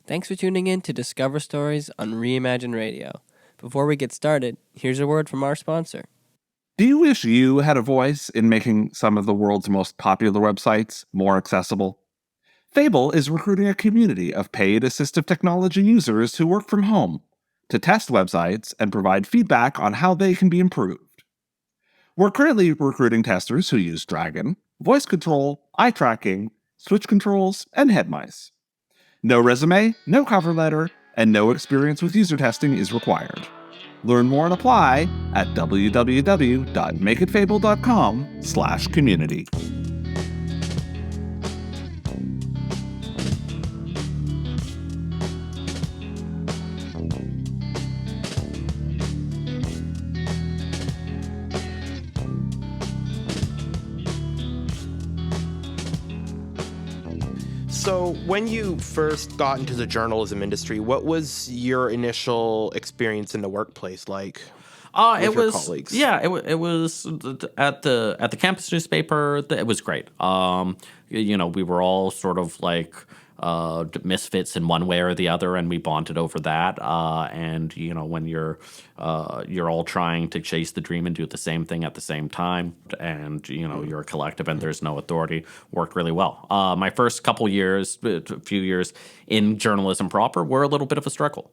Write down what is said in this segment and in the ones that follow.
Thanks for tuning in to Discover Stories on Reimagine Radio. Before we get started, here's a word from our sponsor. Do you wish you had a voice in making some of the world's most popular websites more accessible? Fable is recruiting a community of paid assistive technology users who work from home to test websites and provide feedback on how they can be improved. We're currently recruiting testers who use Dragon, voice control, eye tracking, switch controls, and head mice. No resume, no cover letter, and no experience with user testing is required. Learn more and apply at www.makeitfable.com/community. So when you first got into the journalism industry, what was your initial experience in the workplace like? It was colleagues? Yeah, it was at the campus newspaper. It was great. We were all sort of like misfits in one way or the other, and we bonded over that. And when you're all trying to chase the dream and do the same thing at the same time, and you're a collective and there's no authority, worked really well. My first few years in journalism proper were a little bit of a struggle.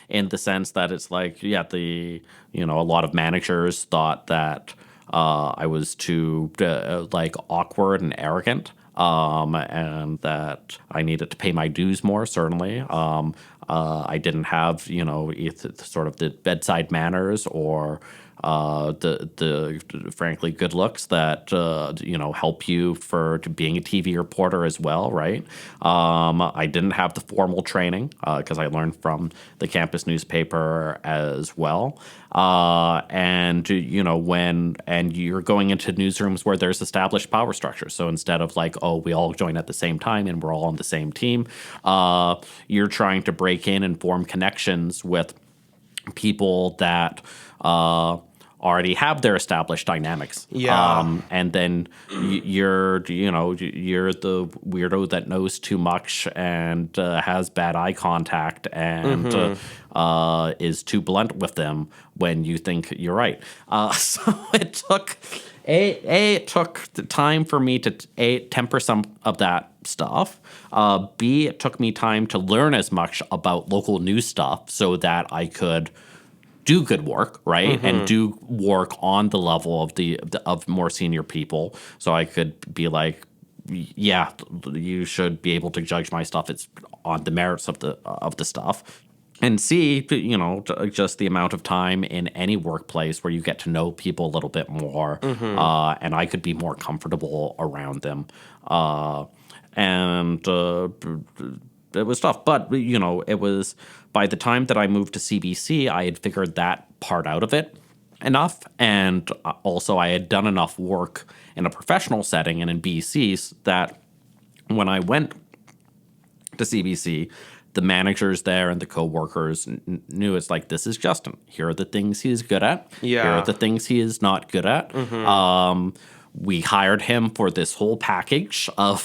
In the sense that it's like, a lot of managers thought that I was too awkward and arrogant. And that I needed to pay my dues more, certainly. I didn't have, sort of the bedside manners or the frankly good looks that help you for being a TV reporter as well, right? I didn't have the formal training because I learned from the campus newspaper as well. And you're going into newsrooms where there's established power structures. So instead of like, oh, we all join at the same time and we're all on the same team, you're trying to break in and form connections with people that already have their established dynamics. And then you're the weirdo that knows too much and has bad eye contact and is too blunt with them when you think you're right. So it took it took the time for me to temper some of that stuff. B, it took me time to learn as much about local news stuff so that I could do good work, right? And do work on the level of more senior people, so I could be like, yeah, you should be able to judge my stuff. It's on the merits of the stuff. And C, just the amount of time in any workplace where you get to know people a little bit more, and I could be more comfortable around them. It was tough, but it was by the time that I moved to CBC, I had figured that part out of it enough, and also I had done enough work in a professional setting and in BCs that when I went to CBC, the managers there and the co-workers knew it's like, this is Justin. Here are the things he's good at. Yeah. Here are the things he is not good at. We hired him for this whole package of,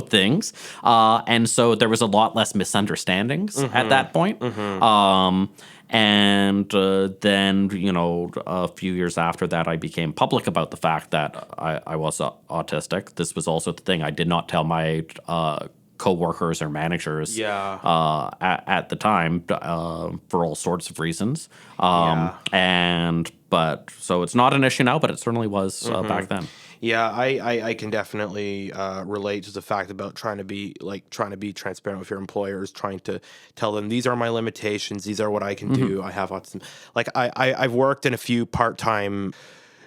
things. And so there was a lot less misunderstandings at that point. And then, a few years after that, I became public about the fact that I was autistic. This was also the thing. I did not tell my co-workers or managers at the time for all sorts of reasons. But so it's not an issue now, but it certainly was back then. Yeah, I can definitely relate to the fact about trying to be transparent with your employers, trying to tell them these are my limitations, these are what I can do. I have autism. Like I've worked in a few part-time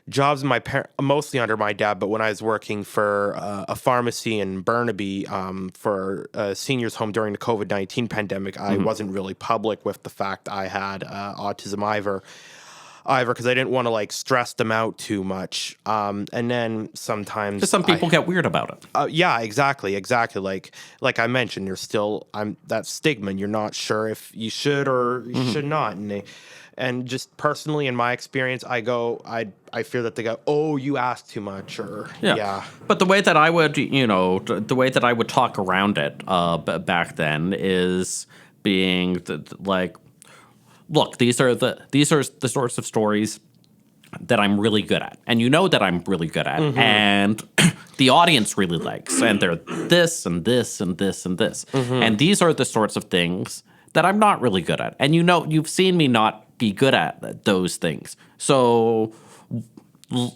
jobs, mostly under my dad, but when I was working for a pharmacy in Burnaby for a seniors home during the COVID-19 pandemic, I wasn't really public with the fact I had autism either, because I didn't want to stress them out too much. And then sometimes because some people get weird about it. Yeah, exactly. Like I mentioned, there's still that stigma, and you're not sure if you should or you should not. And just personally, in my experience, I fear that they go, oh, you ask too much, or yeah. But the way that I would, the way that I would talk around it back then is being like, look, these are the sorts of stories that I'm really good at, and you know that I'm really good at, and the audience really likes, and they're this and this and this and this, and these are the sorts of things that I'm not really good at, and you've seen me not be good at those things, so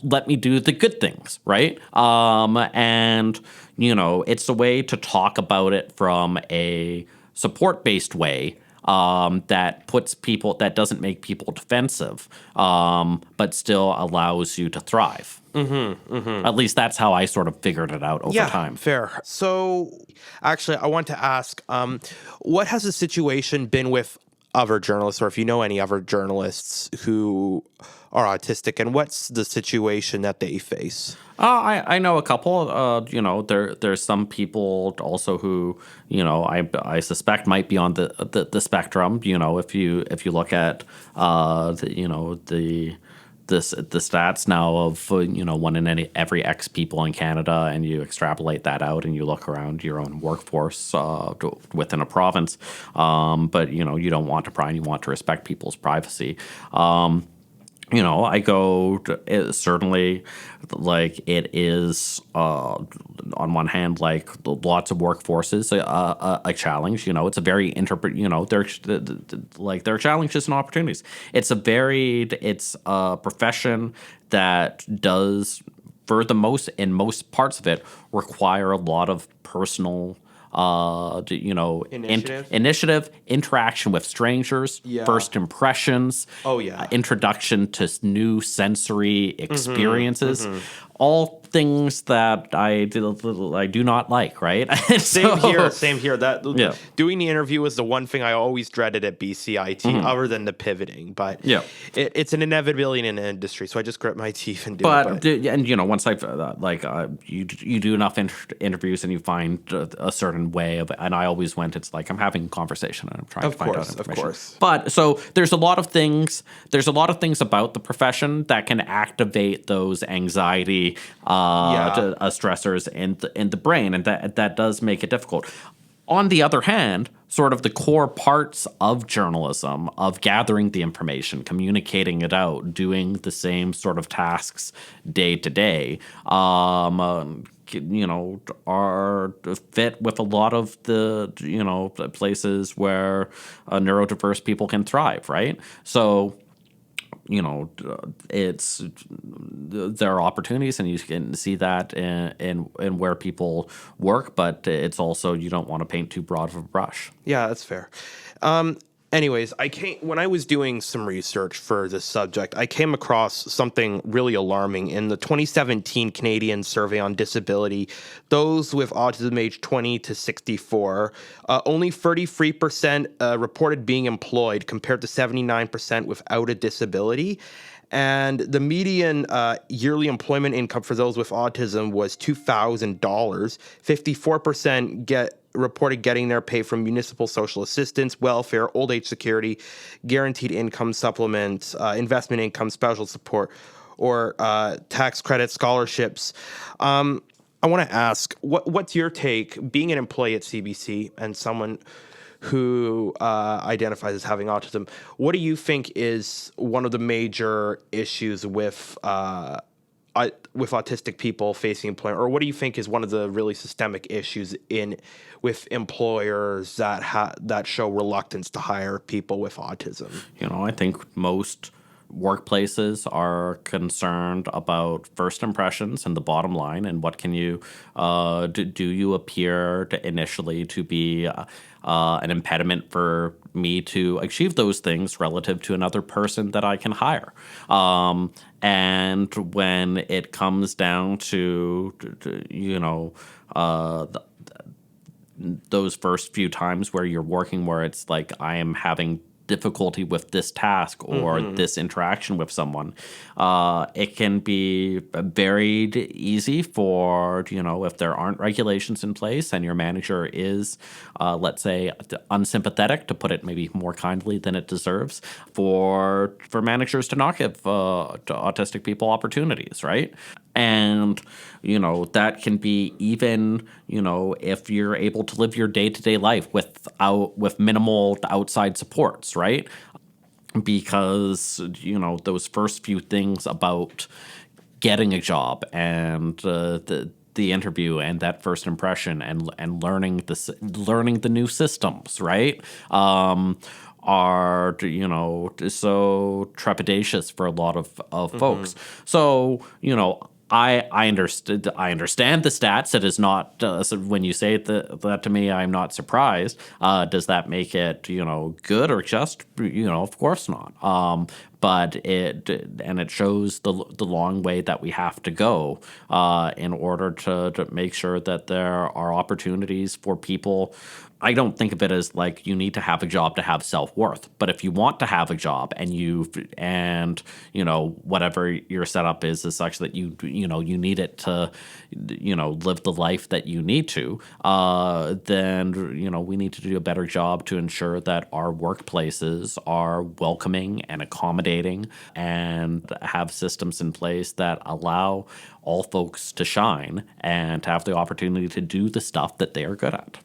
let me do the good things, right? And it's a way to talk about it from a support-based way. That doesn't make people defensive, but still allows you to thrive. At least that's how I sort of figured it out over time. Fair. So, actually, I want to ask, what has the situation been with other journalists, or if you know any other journalists who are autistic, and what's the situation that they face? I know a couple. There's some people also who I suspect might be on the spectrum. If you look at the stats now of one in every X people in Canada, and you extrapolate that out and you look around your own workforce within a province, but you don't want to pry and you want to respect people's privacy. I go to, certainly, like, it is on one hand, like, lots of workforces a challenge. It's a very there are challenges and opportunities. It's a profession that does, in most parts of it, require a lot of personal initiative, interaction with strangers, first impressions, introduction to new sensory experiences, all things that I do not like, right? Same here. Doing the interview was the one thing I always dreaded at BCIT, other than the pivoting. But it's an inevitability in the industry, so I just grit my teeth and do it. And once I've you do enough interviews and you find a certain way of it, and I always went, it's like I'm having a conversation and I'm trying to find out information. Of course. But so there's a lot of things about the profession that can activate those anxiety stressors in the brain, and that does make it difficult. On the other hand, sort of the core parts of journalism, of gathering the information, communicating it out, doing the same sort of tasks day to day, are fit with a lot of the places where neurodiverse people can thrive, right? So there are opportunities, and you can see that in where people work, but it's also, you don't want to paint too broad of a brush. Yeah, that's fair. Anyways, when I was doing some research for this subject, I came across something really alarming. In the 2017 Canadian Survey on Disability, those with autism aged 20 to 64, only 33% reported being employed, compared to 79% without a disability. And the median yearly employment income for those with autism was $2,000. 54% reported getting their pay from municipal social assistance, welfare, old age security, guaranteed income supplements, investment income, special support, or tax credits, scholarships. I want to ask, what's your take, being an employee at CBC and someone who identifies as having autism? What do you think is one of the major issues with autistic people facing employment, or what do you think is one of the really systemic issues with employers that show reluctance to hire people with autism? I think most workplaces are concerned about first impressions and the bottom line, and what can you do you appear to initially to be an impediment for me to achieve those things relative to another person that I can hire. And when it comes down to those first few times where you're working, where it's like I am having difficulty with this task or this interaction with someone. It can be very easy for, if there aren't regulations in place and your manager is, let's say, unsympathetic, to put it maybe more kindly than it deserves, for managers to not give to autistic people opportunities, right? And, that can be even, if you're able to live your day-to-day life with minimal outside supports, right? Because, those first few things about getting a job and the interview and that first impression and learning the new systems, right? Are so trepidatious for a lot of folks. So I understand the stats. It is not so when you say that to me, I'm not surprised. Does that make it good or just? Of course not. But it shows the long way that we have to go in order to make sure that there are opportunities for people. I don't think of it as like you need to have a job to have self-worth. But if you want to have a job and whatever your setup is such that you need it to live the life that you need to, then we need to do a better job to ensure that our workplaces are welcoming and accommodating and have systems in place that allow all folks to shine and to have the opportunity to do the stuff that they are good at.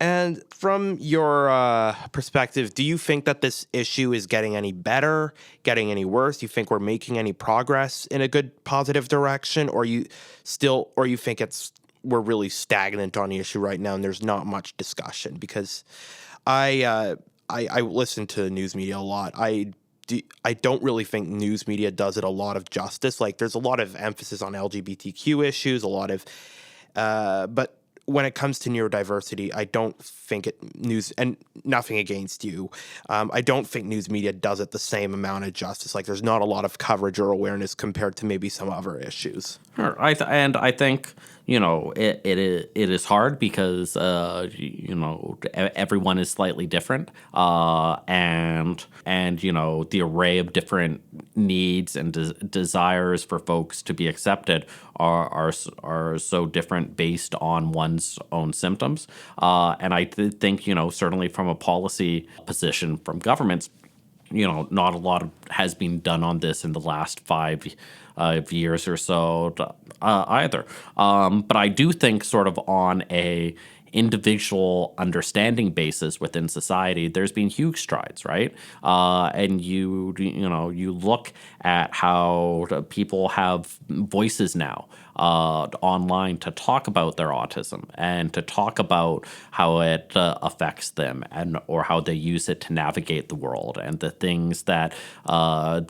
And from your perspective, do you think that this issue is getting any better, getting any worse? Do you think we're making any progress in a good, positive direction, or you think we're really stagnant on the issue right now and there's not much discussion? Because I listen to news media a lot. I don't really think news media does it a lot of justice. Like, there's a lot of emphasis on LGBTQ issues, but when it comes to neurodiversity, I don't think and nothing against you, I don't think news media does it the same amount of justice. Like, there's not a lot of coverage or awareness compared to maybe some other issues. Sure. I think it is hard because everyone is slightly different, and the array of different needs and desires for folks to be accepted are so different based on one's own symptoms. And I think certainly from a policy position from governments, not a lot has been done on this in the last 5 years or so either. But I do think sort of on a individual understanding basis within society, there's been huge strides, right? And you look at how people have voices now online to talk about their autism and to talk about how it affects them or how they use it to navigate the world and the things that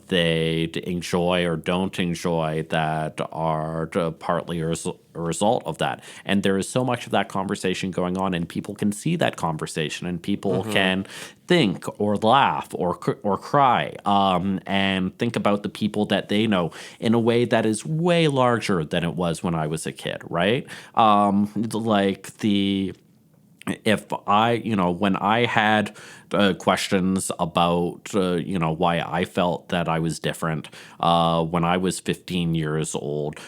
they enjoy or don't enjoy that are partly a result of that. And there is so much of that conversation going on, and people can see that conversation, and people can think or laugh or cry and think about the people that they know in a way that is way larger than it was when I was a kid, right? When I had questions about, why I felt that I was different when I was 15 years old,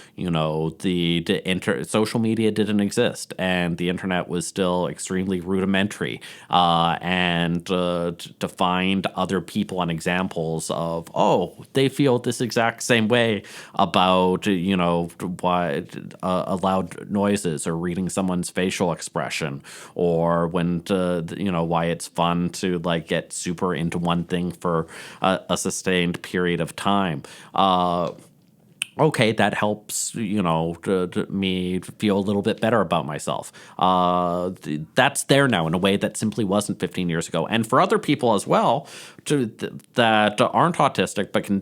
social media didn't exist and the internet was still extremely rudimentary. And to find other people and examples of, they feel this exact same way about, why loud noises or reading someone's facial expression, or when why it's fun to get super into one thing for a sustained period of time. Okay, that helps, me feel a little bit better about myself. That's there now in a way that simply wasn't 15 years ago. And for other people as well that aren't autistic but can,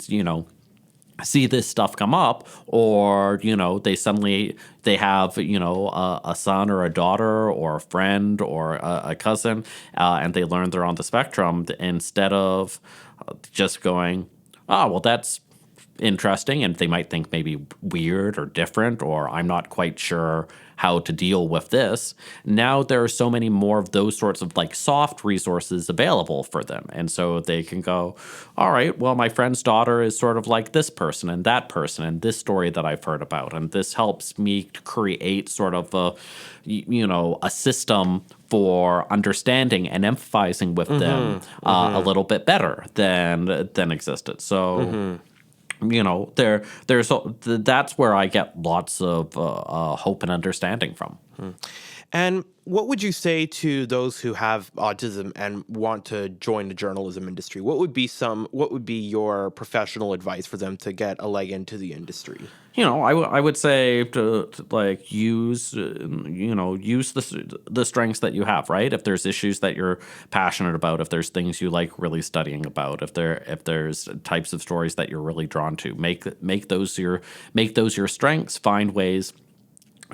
see this stuff come up, or they have a son or a daughter or a friend or a cousin, and they learn they're on the spectrum, instead of just going, oh well, that's interesting, and they might think maybe weird or different, or I'm not quite sure how to deal with this. Now there are so many more of those sorts of like soft resources available for them. And so they can go, all right, well, my friend's daughter is sort of like this person and this story that I've heard about. And this helps me create sort of a system for understanding and empathizing with them a little bit better than existed. So that's where I get lots of hope and understanding from. And what would you say to those who have autism and want to join the journalism industry? What would be your professional advice for them to get a leg into the industry? I would say to like use the strengths that you have, right? If there's issues that you're passionate about, if there's things you like really studying about, if there's types of stories that you're really drawn to, make those your strengths. Find ways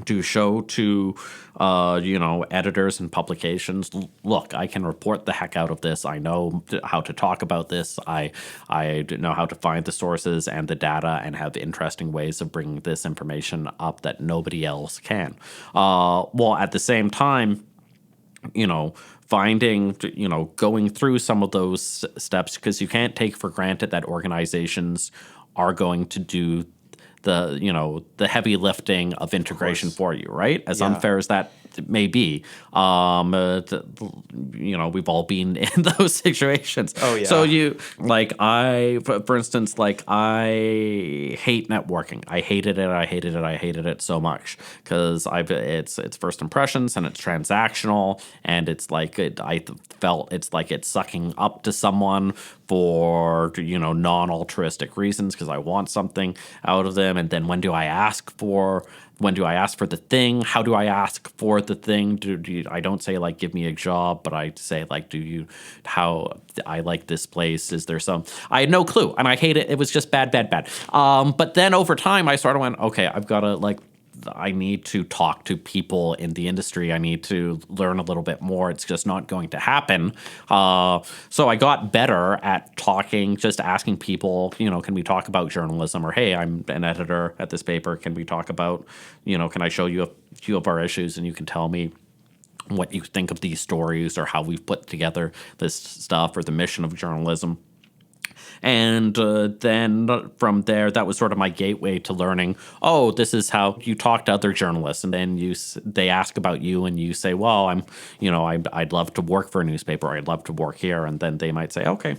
to show to editors and publications, look, I can report the heck out of this. I know how to talk about this. I know how to find the sources and the data and have interesting ways of bringing this information up that nobody else can. While at the same time, finding, going through some of those steps, because you can't take for granted that organizations are going to do the heavy lifting of integration for you, right? As unfair as that may be, we've all been in those situations. Oh yeah. So for instance, I hate networking. I hated it so much because it's first impressions and it's transactional and it's like I felt it's like it's sucking up to someone for non-altruistic reasons because I want something out of them, and then when do I ask for the thing? How do I ask for the thing? I don't say like give me a job, but I say like how I like this place. Is there some? I had no clue, and I hate it. It was just bad. But then over time, I sort of went, okay, I need to talk to people in the industry. I need to learn a little bit more. It's just not going to happen. So I got better at talking, just asking people, can we talk about journalism? Or, hey, I'm an editor at this paper. Can we talk about, can I show you a few of our issues and you can tell me what you think of these stories or how we've put together this stuff or the mission of journalism. And then from there, that was sort of my gateway to learning, oh, this is how you talk to other journalists. And then they ask about you and you say, well, I'd love to work for a newspaper. I'd love to work here. And then they might say, okay,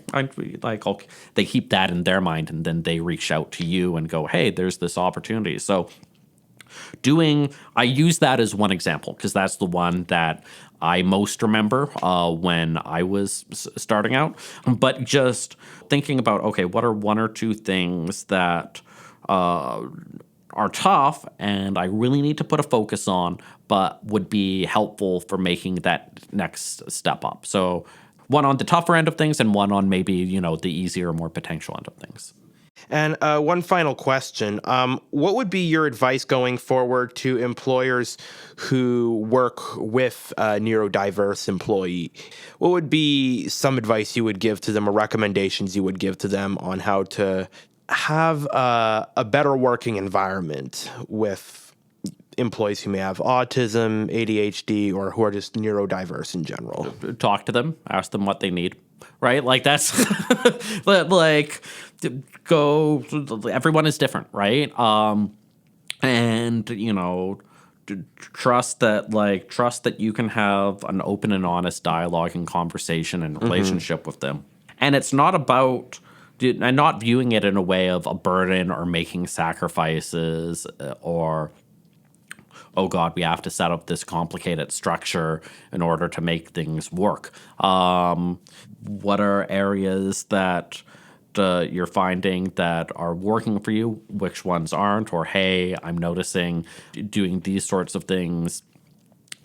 they keep that in their mind. And then they reach out to you and go, hey, there's this opportunity. So I use that as one example because that's the one that I most remember when I was starting out. But just thinking about, okay, what are one or two things that are tough and I really need to put a focus on, but would be helpful for making that next step up. So one on the tougher end of things and one on maybe, the easier, more potential end of things. And one final question. What would be your advice going forward to employers who work with a neurodiverse employee? What would be some advice you would give to them or recommendations you would give to them on how to have a better working environment with employees who may have autism, ADHD, or who are just neurodiverse in general? Talk to them, ask them what they need. Right? Like that's everyone is different, right? And trust that you can have an open and honest dialogue and conversation and relationship with them. And it's not about and not viewing it in a way of a burden or making sacrifices or oh God, we have to set up this complicated structure in order to make things work. What are areas that you're finding that are working for you? Which ones aren't? Or, hey, I'm noticing doing these sorts of things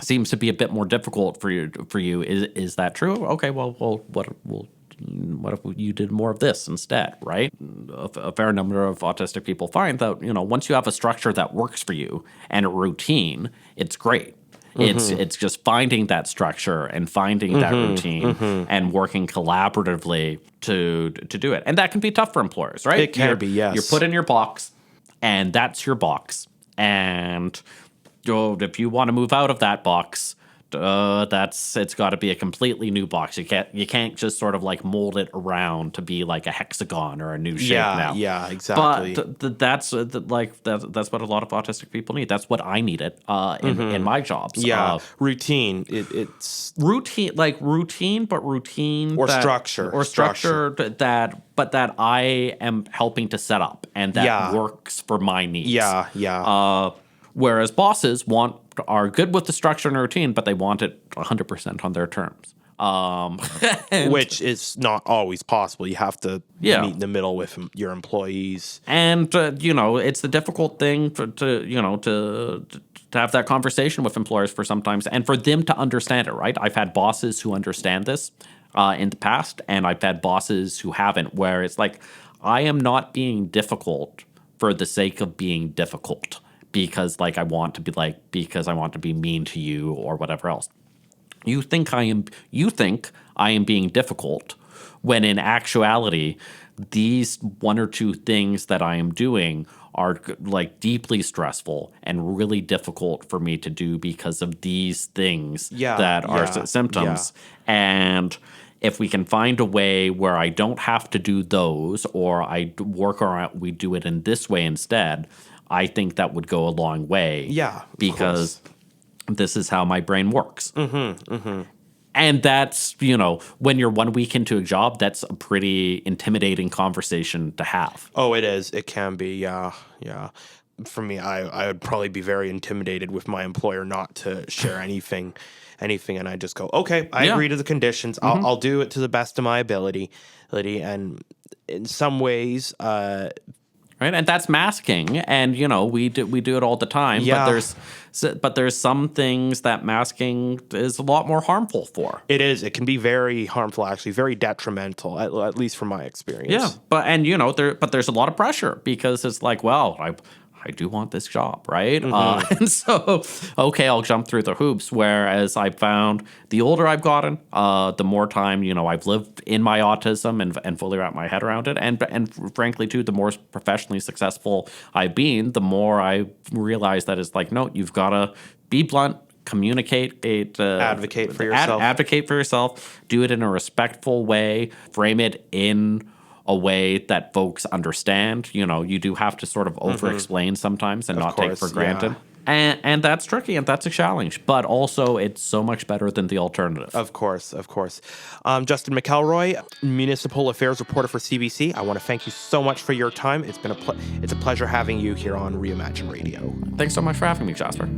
seems to be a bit more difficult for you. Is that true? Okay, well, what if you did more of this instead, right? A fair number of autistic people find that, once you have a structure that works for you and a routine, it's great. It's just finding that structure and finding that routine and working collaboratively to do it. And that can be tough for employers, right? It can be, yes. You're put in your box, and that's your box. And if you want to move out of that box, it's got to be a completely new box. You can't just sort of like mold it around to be like a hexagon or a new shape now. Yeah, exactly. But that's what a lot of autistic people need. That's what I needed in my jobs. Yeah, routine. It's routine, but routine or structure that I am helping to set up and that works for my needs. Yeah. Whereas bosses are good with the structure and routine, but they want it 100% on their terms. Which is not always possible. You have to meet in the middle with your employees. And, it's the difficult thing to have that conversation with employers for sometimes and for them to understand it, right? I've had bosses who understand this in the past, and I've had bosses who haven't, where it's like, I am not being difficult for the sake of being difficult. Because I want to be mean to you or whatever else. You think I am being difficult when in actuality these one or two things that I am doing are deeply stressful and really difficult for me to do because of these things that are symptoms. And if we can find a way where I don't have to do those, or we do it in this way instead, I think that would go a long way. Yeah, because this is how my brain works. And that's, when you're 1 week into a job, that's a pretty intimidating conversation to have. Oh, it is. It can be. Yeah. For me, I would probably be very intimidated with my employer not to share anything, and I just go, okay, I agree to the conditions. I'll do it to the best of my ability. And in some ways, right, and that's masking, and we do it all the time. Yeah. But there's some things that masking is a lot more harmful for. It is. It can be very harmful, actually, very detrimental, at least from my experience. Yeah, but there's a lot of pressure because it's like, well, I do want this job, right? And so, okay, I'll jump through the hoops. Whereas I found the older I've gotten, the more time, I've lived in my autism and fully wrapped my head around it. And frankly, too, the more professionally successful I've been, the more I realize that it's like, no, you've got to be blunt, communicate, advocate for yourself. Advocate for yourself. Do it in a respectful way. Frame it in a way that folks understand. You do have to sort of over-explain sometimes and not take for granted. And that's tricky, and that's a challenge. But also, it's so much better than the alternative. Of course. Justin McElroy, Municipal Affairs Reporter for CBC. I want to thank you so much for your time. It's a pleasure having you here on Reimagine Radio. Thanks so much for having me, Jasper.